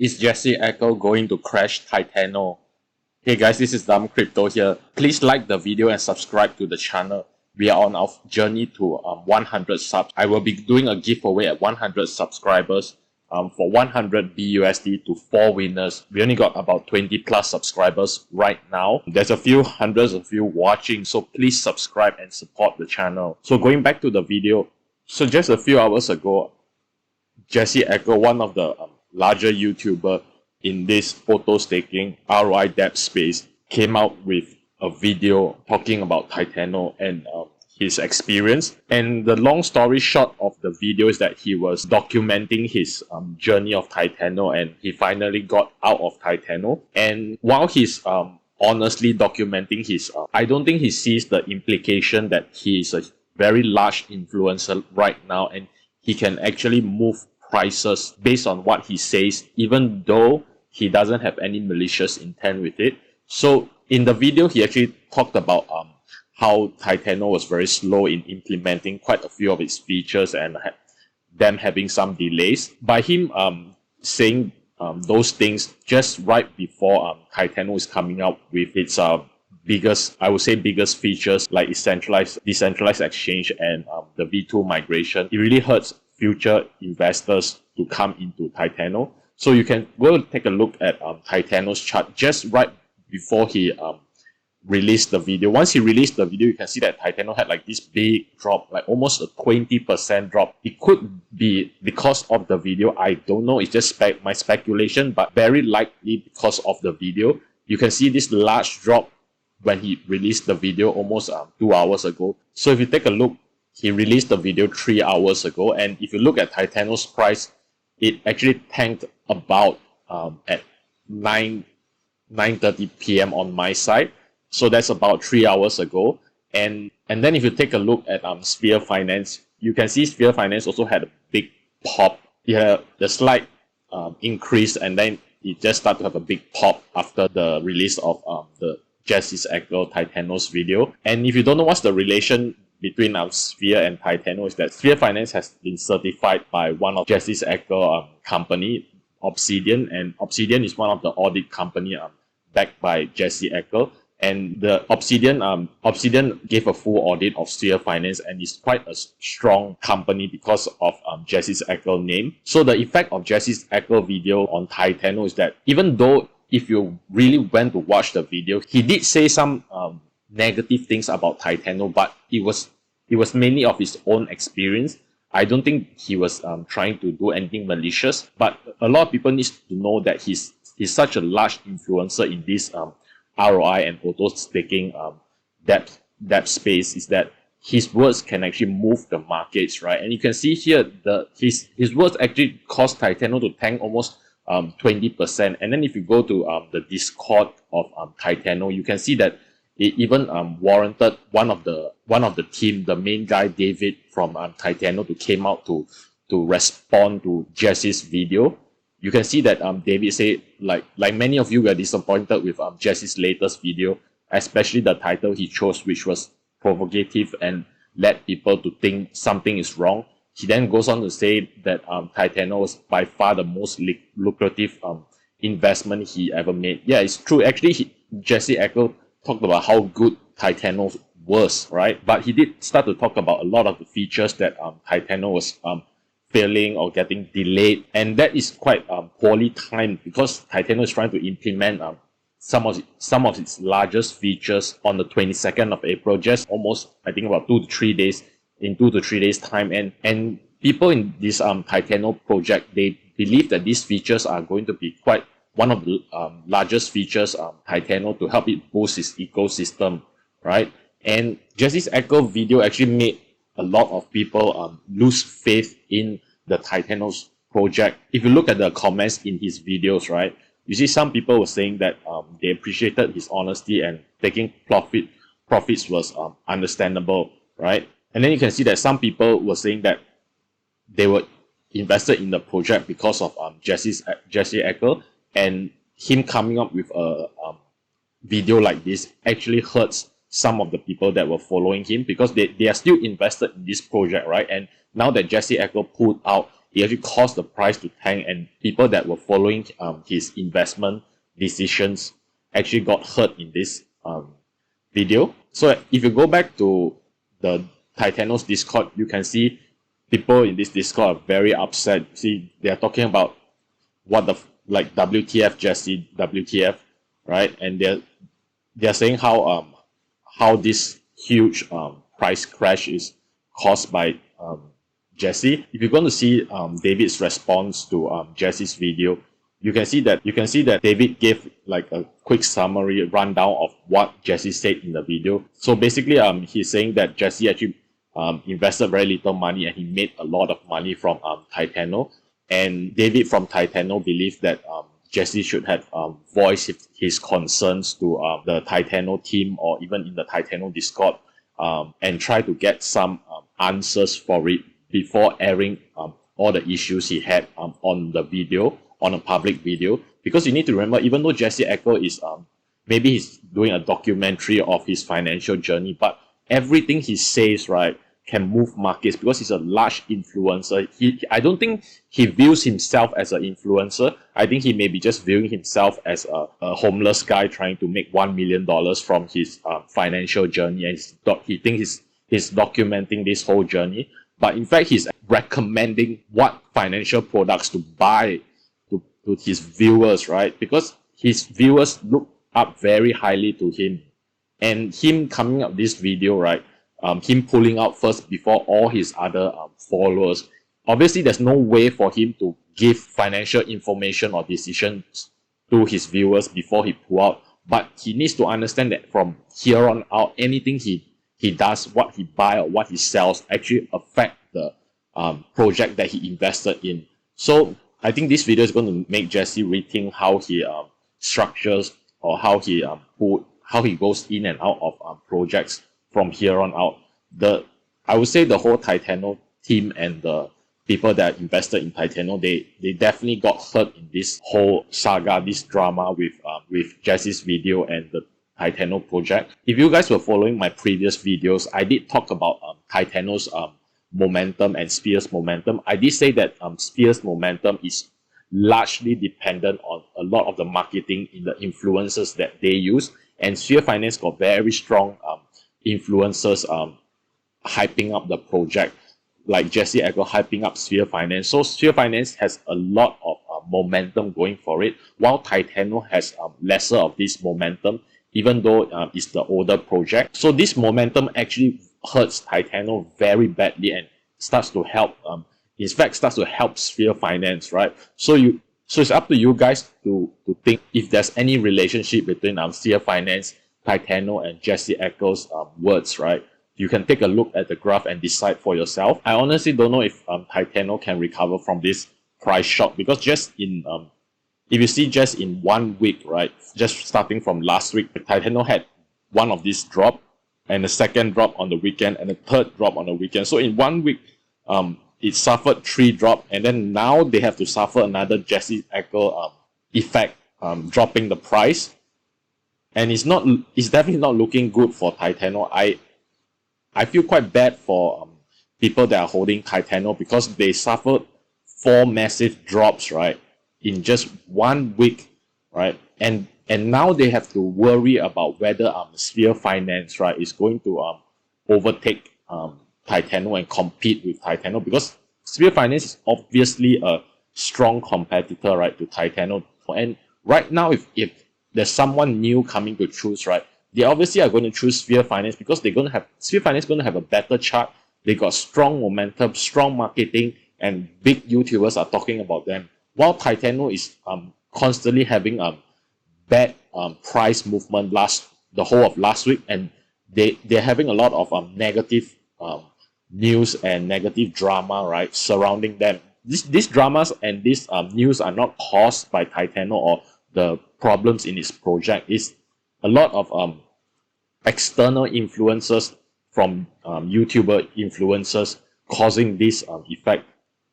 Is Jessie Eckel going to crash Titano? Hey guys, this is Dumb Crypto here. Please like the video and subscribe to the channel. We are on our journey to 100 subs. I will be doing a giveaway at 100 subscribers for 100 BUSD to 4 winners. We only got about 20 plus subscribers right now. There's a few hundreds of you watching, so please subscribe and support the channel. So going back to the video, so just a few hours ago, Jessie Eckel, one of the larger YouTuber in this photo staking ROI debt space, came out with a video talking about Titano and his experience. And the long story short of the video is that he was documenting his journey of Titano, and he finally got out of Titano. And while he's honestly documenting his, I don't think he sees the implication that he is a very large influencer right now, and he can actually move prices based on what he says, even though he doesn't have any malicious intent with it. So in the video, he actually talked about how Titano was very slow in implementing quite a few of its features and them having some delays. By him saying those things just right before Titano is coming out with its biggest features like its decentralized exchange and the V2 migration, it really hurts future investors to come into Titano. So you can go take a look at Titano's chart just right before he released the video. Once he released the video, you can see that Titano had like this big drop, like almost a 20% drop. It could be because of the video. I don't know. It's just my speculation, but very likely because of the video. You can see this large drop when he released the video almost 2 hours ago. So if you take a look, he released the video 3 hours ago, and if you look at Titano's price, it actually tanked about at 9:30 p.m. on my side. So that's about 3 hours ago. And then if you take a look at Sphere Finance, you can see Sphere Finance also had a big pop. It had a slight increase, and then it just started to have a big pop after the release of the Jessie Eckel Titano's video. And if you don't know what's the relation between Sphere and Titano, is that Sphere Finance has been certified by one of Jessie Eckel company, Obsidian, and Obsidian is one of the audit company backed by Jessie Eckel. And the Obsidian gave a full audit of Sphere Finance, and is quite a strong company because of Jessie Eckel name. So the effect of Jessie Eckel video on Titano is that even though if you really went to watch the video, he did say some negative things about Titano, but it was mainly of his own experience. I don't think he was trying to do anything malicious, but a lot of people need to know that he's such a large influencer in this ROI and auto staking debt space, is that his words can actually move the markets, right? And you can see here his words actually caused Titano to tank almost 20%. And then if you go to the Discord of Titano, you can see that it even warranted one of the team, the main guy David from Titano, to came out to respond to Jessie's video. You can see that David said, like many of you were disappointed with Jessie's latest video, especially the title he chose, which was provocative and led people to think something is wrong. He then goes on to say that Titano was by far the most lucrative investment he ever made. Yeah, it's true. Actually, Jessie Eckel talked about how good Titano was, right? But he did start to talk about a lot of the features that Titano was failing or getting delayed, and that is quite poorly timed because Titano is trying to implement some of its largest features on the 22nd of April, just almost, I think, about 2 to 3 days, in 2 to 3 days time, and people in this Titano project, they believe that these features are going to be quite one of the largest features Titano to help it boost its ecosystem, right? And Jessie Eckel video actually made a lot of people lose faith in the Titano's project. If you look at the comments in his videos, right, you see some people were saying that they appreciated his honesty and taking profits was understandable, right? And then you can see that some people were saying that they were invested in the project because of Jessie Eckel, and him coming up with a video like this actually hurts some of the people that were following him, because they are still invested in this project, right? And now that Jessie Eckel pulled out, it actually caused the price to tank, and people that were following his investment decisions actually got hurt in this video. So if you go back to the Titano's Discord, you can see people in this Discord are very upset. See, they are talking about what the like WTF, Jessie, WTF, right? And they're saying how this huge price crash is caused by Jessie. If you're going to see David's response to Jessie's video, you can see that David gave like a quick summary rundown of what Jessie said in the video. So basically, he's saying that Jessie actually invested very little money and he made a lot of money from Titano. And David from Titano believed that Jessie should have voiced his concerns to the Titano team or even in the Titano Discord and try to get some answers for it before airing all the issues he had on the video, on a public video. Because you need to remember, even though Jessie Eckel is maybe he's doing a documentary of his financial journey, but everything he says, right, can move markets because he's a large influencer. I don't think he views himself as an influencer. I think he may be just viewing himself as a homeless guy trying to make $1 million from his financial journey, and he thinks he's documenting this whole journey. But in fact, he's recommending what financial products to buy to his viewers, right? Because his viewers look up very highly to him. And him coming up this video, right? Him pulling out first before all his other followers. Obviously, there's no way for him to give financial information or decisions to his viewers before he pull out. But he needs to understand that from here on out, anything he does, what he buy or what he sells, actually affect the project that he invested in. So I think this video is going to make Jessie rethink how he structures or how he goes in and out of projects from here on out. I would say the whole Titano team and the people that invested in Titano, they definitely got hurt in this whole saga, this drama with Jessie's video and the Titano project. If you guys were following my previous videos, I did talk about Titano's momentum and Sphere's momentum. I did say that Sphere's momentum is largely dependent on a lot of the marketing in the influencers that they use, and Sphere Finance got very strong influencers hyping up the project, like Jessie Eckel hyping up Sphere Finance. So Sphere Finance has a lot of momentum going for it, while Titano has lesser of this momentum, even though it's the older project. So this momentum actually hurts Titano very badly and starts to help starts to help Sphere Finance, right? So it's up to you guys to think if there's any relationship between Sphere Finance, Titano, and Jessie Eckel's words, right? You can take a look at the graph and decide for yourself. I honestly don't know if Titano can recover from this price shock, because just in if you see just in 1 week, right, just starting from last week, Titano had one of these drop, and a second drop on the weekend, and a third drop on the weekend. So in 1 week, it suffered 3 drops, and then now they have to suffer another Jessie Eckel effect, dropping the price. And it's definitely not looking good for Titano. I feel quite bad for people that are holding Titano, because they suffered 4 massive drops, right, in just 1 week, right? And now they have to worry about whether Sphere Finance, right, is going to overtake Titano and compete with Titano, because Sphere Finance is obviously a strong competitor, right, to Titano. And right now, if there's someone new coming to choose, right, they obviously are going to choose Sphere Finance because Sphere Finance is going to have a better chart. They got strong momentum, strong marketing, and big YouTubers are talking about them. While Titano is constantly having bad price movement the whole of last week, and they're having a lot of negative news and negative drama, right, surrounding them. These dramas and these news are not caused by Titano or the problems in its project. It's a lot of external influences from YouTuber influencers causing this effect.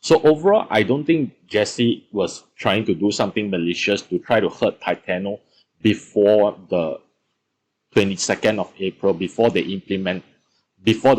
So overall, I don't think Jessie was trying to do something malicious to try to hurt Titano before the 22nd of April, before the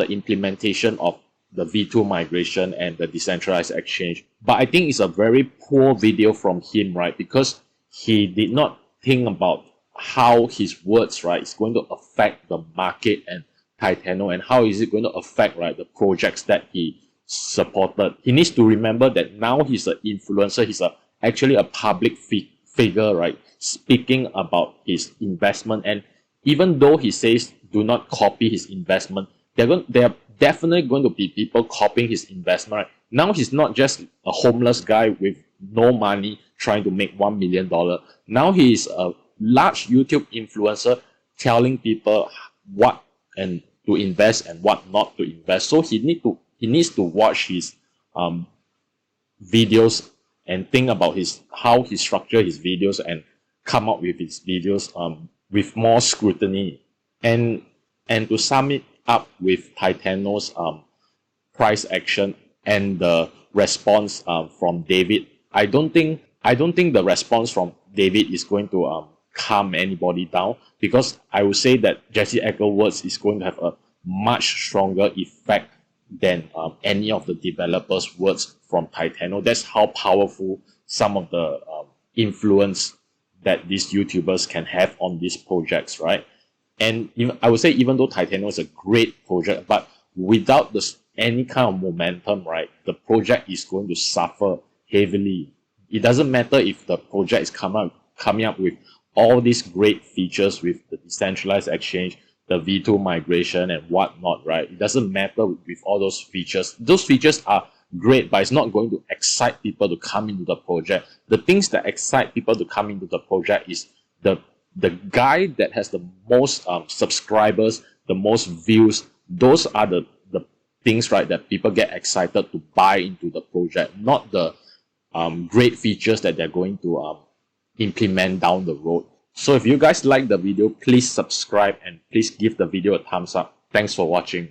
implementation of the V2 migration and the decentralized exchange. But I think it's a very poor video from him, right? Because he did not think about how his words, right, is going to affect the market and Titano, and how is it going to affect, right, the projects that he supported. He needs to remember that now he's an influencer, he's actually a public figure, right, speaking about his investment. And even though he says do not copy his investment, there are definitely going to be people copying his investment. Right? Now he's not just a homeless guy with no money trying to make $1 million. Now he is a large YouTube influencer telling people what and to invest and what not to invest. So he needs to watch his videos and think about how he structure his videos and come up with his videos with more scrutiny. And to sum it up with Titano's price action and the response from David, I don't think the response from David is going to calm anybody down, because I would say that Jessie Eckel words is going to have a much stronger effect than any of the developers' words from Titano. That's how powerful some of the influence that these YouTubers can have on these projects, right? And I would say, even though Titano is a great project, but without any kind of momentum, right, the project is going to suffer heavily. It doesn't matter if the project is coming up with all these great features with the decentralized exchange, the V2 migration and whatnot, right? It doesn't matter with all those features. Those features are great, but it's not going to excite people to come into the project. The things that excite people to come into the project is the guy that has the most subscribers, the most views. Those are the things, right, that people get excited to buy into the project, not the great features that they're going to implement down the road. So if you guys like the video, please subscribe and please give the video a thumbs up. Thanks for watching.